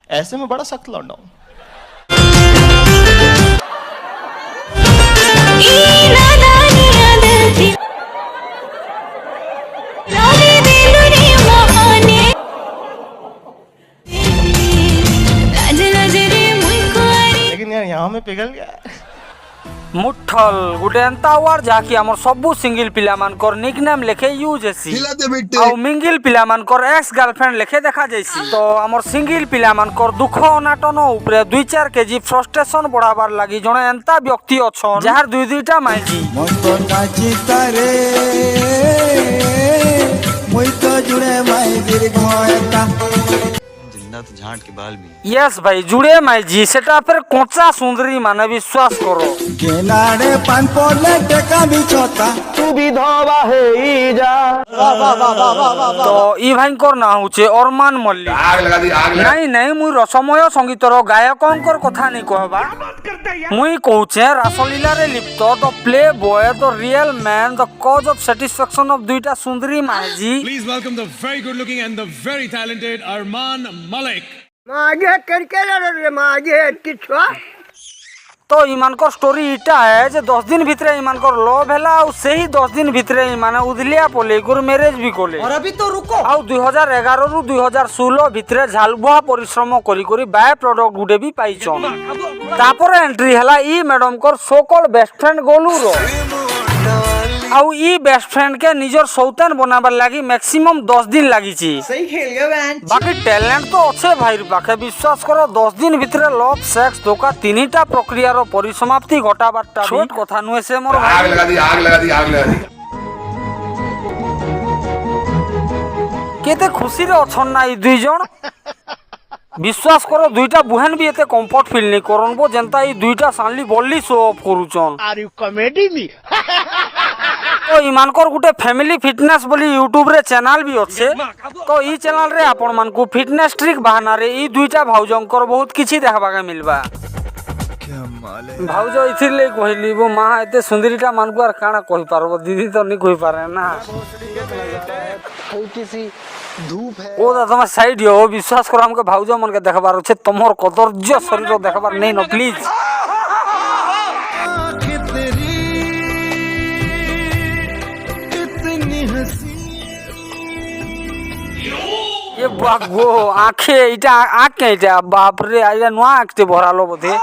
ऐसे में बड़ा सख्त लौंडा हूं। लेकिन यार यहाँ में पिघल गया। मुठल गुटे एंता अवार्ड जाकी हमर सबु सिंगल पिला मानकर निकनेम लेखे यूज हेसी आ मिंगल पिला मानकर एक्स गर्लफ्रेंड लेखे देखा जैसी। तो हमर सिंगल पिला मानकर दुख अनाटन ऊपर 2-4 केजी फ्रस्ट्रेशन बढ़ाबार लागि जणे एंता व्यक्ति अछन जहार 2-2टा माइजी मन तो नाची तारे मुई तो जुड़े माइजीर घोयता तो झांट के बाल भी। यस भाई जुड़े माइजी सेटा फिर कोचा सुंदरी माने विश्वास करो गेलाड़े पान पोले टेका बिछोता तू विधवा हे जा। तो ई भाई कर ना होचे अरमान मल्लिक। आग लगा दी, आग लगा। नहीं मुई रसमय संगीतर गायकंकर कथा नहीं कहबा मुई कहूचे रासलीला रे लिप्त the play boy the real man the cause of satisfaction of दुईटा सुंदरी माइजी। Please welcome the very good looking and the very talented Arman Malik. मागे करके रे मागे किछो तो इमानकर स्टोरी इटा है जे 10 दिन भितरे इमानकर लव हैला और सही 10 दिन भितरे इमाने उदलिया पोले गुर मैरिज भी कोले। और अभी तो रुको आउ 2011 रु 2016 भितरे झालबुहा परिश्रम करी करी बाय प्रोडक्ट गुडे भी पाइछन। तापर एंट्री हैला ई मैडम कर so called best friend Golu रो आउ ई बेस्ट फ्रेंड के निजर सौतन बनाबार लागि मैक्सिमम 10 दिन लागि छी। सही खेल गए बहन। बाकी टैलेंट तो अच्छे भाई पाखे विश्वास करो 10 दिन भितरे लव सेक्स धोखा तीनटा प्रक्रिया रो परिसमाप्ति घटाबारटा छोट कथा नुहे से मोर आग लगा दी, आग लगा दी, आग लगा दी। केते खुशी रे अछन ना ई दुई जण विश्वास करो दुईटा बुहेन भी एते कंफर्ट फील नहीं करनबो जनता ई दुईटा सानली बोलली शो ऑफ करूचन। आर यू कॉमेडी मी तो इमानकर गुटे फैमिली फिटनेस बोली यूट्यूब रे चैनल भी अच्छे। तो ई चैनल रे आपण मान को फिटनेस ट्रिक बहाना रे ई दुईटा भाउजंकर बहुत किछि देखबा के मिलबा। भाउज इथिर ले कहली वो मां एते सुंदरीटा मान को आर काना कहि पारबो दीदी तो नहीं कहि पारे ना किसी धूप है ओ दादा साइड हो विश्वास करो हमके भाउज मन के देखबार छै तमोर कदर्य शरीर देखबार नहीं न प्लीज। ये बागो आंखे इटा आंखे इटा बाप रे आइला नुआ आंखते भरालो बोधे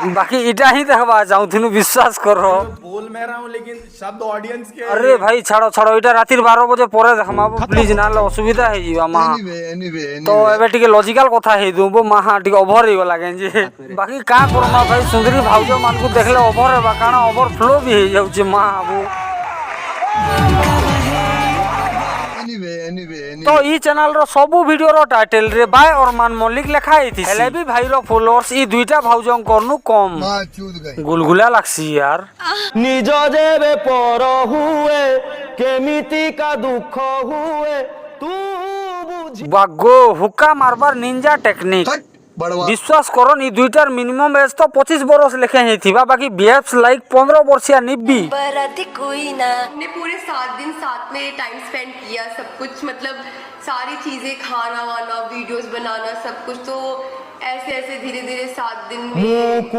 बाकी इटा ही देखबा जाऊं थिनु विश्वास करो बोल मैं रहा हूं लेकिन शब्द ऑडियंस के। अरे भाई छाड़ो इटा रातिर 12 बजे परे देखमा प्लीज नाले असुविधा है जीवा मा तो एबे टिके लॉजिकल कथा हे दूबो मा टिके ओवर ही गला गेंजे बाकी का करमा भाई सुंदरी भाउजो मान को देखले ओवर हेबा काना ओवरफ्लो भी हे जाउ छै मा आबो। तो ई चैनल रो सबु वीडियो रो टाइटल रे बाय अरमान मल्लिक लिखा हेथि हेले भी भाई रो फॉलोअर्स ई दुईटा भाउजों करनु कम गुलगुला लागसी यार निज जेबे पर हुए केमिति का दुख हुए तू बुझी बागो हुक्का मारबार निंजा टेक्निक विश्वास करो नी दुईटार मिनिमम एज तो 25 बरस लेखे ही थीबा बाकी बिहेव्स लाइक 15 वर्षिया निब्बी कोई ना हमने पूरे 7 दिन साथ में टाइम स्पेंड किया सब कुछ मतलब सारी चीजें खाना वाना वीडियोस बनाना सब कुछ तो ऐसे ऐसे धीरे धीरे 7 दिन में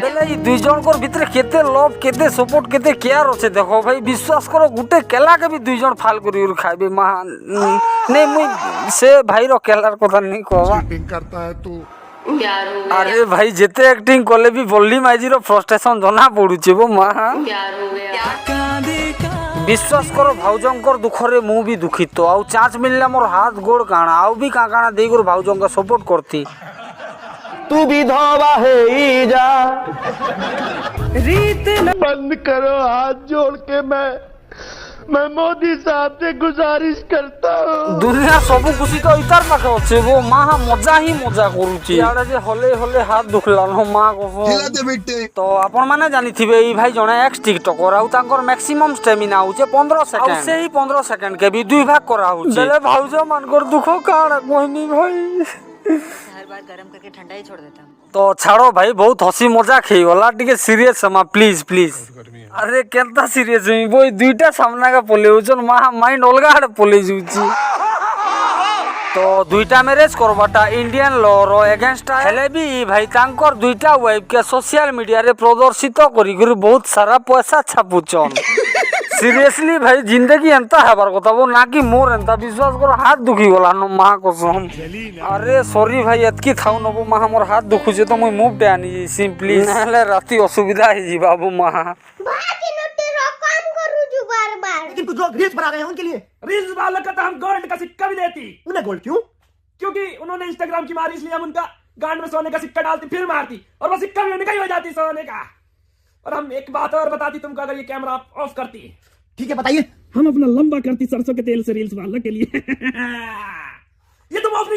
बेले ई दुई जन कोर भीतर केते लव केते सपोर्ट केते केयर होचे देखो भाई विश्वास करो गुटे केला के भी दुई जन फाल करी खाइबे मा नहीं मुई से भाई रो केलार कथा नहीं कहबा करता है तू प्यार हो गया अरे भाई जेते एक्टिंग करले भी बोलली माइजी रो फ्रस्ट्रेशन जना पडुचे वो मा प्यार हो गया विश्वास करो भाउजंकर दुखरे मु भी दुखित तो आउ चांस मिलले मोर हाथ गोड़ काना आउ भी काना देई गुर भाउजं का सपोर्ट करती तू विधवा हे जा रीत बंद करो हाथ जोड़ के मैं मोदी साहब से गुजारिश करता हूँ दुनिया सब खुशी तो इतार पाखे अच्छे वो माँ मजा ही मजा करूची यार जे हले हले हाथ दुखला न माँ को तो अपन माने जानी थिबे ई भाई जने एक्स टिकटकर आउ तांकर मैक्सिमम स्टेमिना होचे 15 सेकंड से ही 15 सेकंड के भी दुई भाग करा होचे बेले भाउजो मानकर दुखो काना कोइनी भाई हर बार गरम करके ठंडा ही छोड़ देता हूं। तो छाड़ो भाई बहुत हसी मजाक हे वाला टिके सीरियस समा प्लीज अरे केनता सीरियस है वो दुईटा सामना का पोले उचन मा माइंड अलगा हड़े पोले जुची तो दुईटा मैरिज करवाटा इंडियन लॉ रो एगेंस्ट हेले भी भाई तांकर दुईटा वाइफ के सोशल मीडिया रे प्रदर्शित करी बहुत सारा पैसा छापुचन सीरियसली भाई जिंदगी एंता हेबार कथा वो ना कि मोर एंता विश्वास कर हाथ दुखी गला न मां कसम अरे सॉरी भाई एतकी थाउ नबो मां मोर हाथ दुखुजे तो मुई मुव डे आनी सिंपली नहले राती असुविधा हे जी बाबू मां बाकी न तेरा काम करू जु बार-बार लेकिन कुछ लोग रील्स बना रहे हैं उनके लिए रील्स वालों का तो हम गोल्ड का सिक्का भी देती। उन्हें गोल्ड क्यों? क्योंकि उन्होंने इंस्टाग्राम की मारी इसलिए हम उनका गांड में सोने का सिक्का डालती फिर मारती और वो सिक्का भी उनका ही हो जाती सोने का। और हम एक बात और बताती तुमको अगर ये कैमरा ऑफ करती। ठीक है बताइए। हम अपना लंबा करती सरसों के तेल से रील्स वालों के लिए ये तुम ऑफ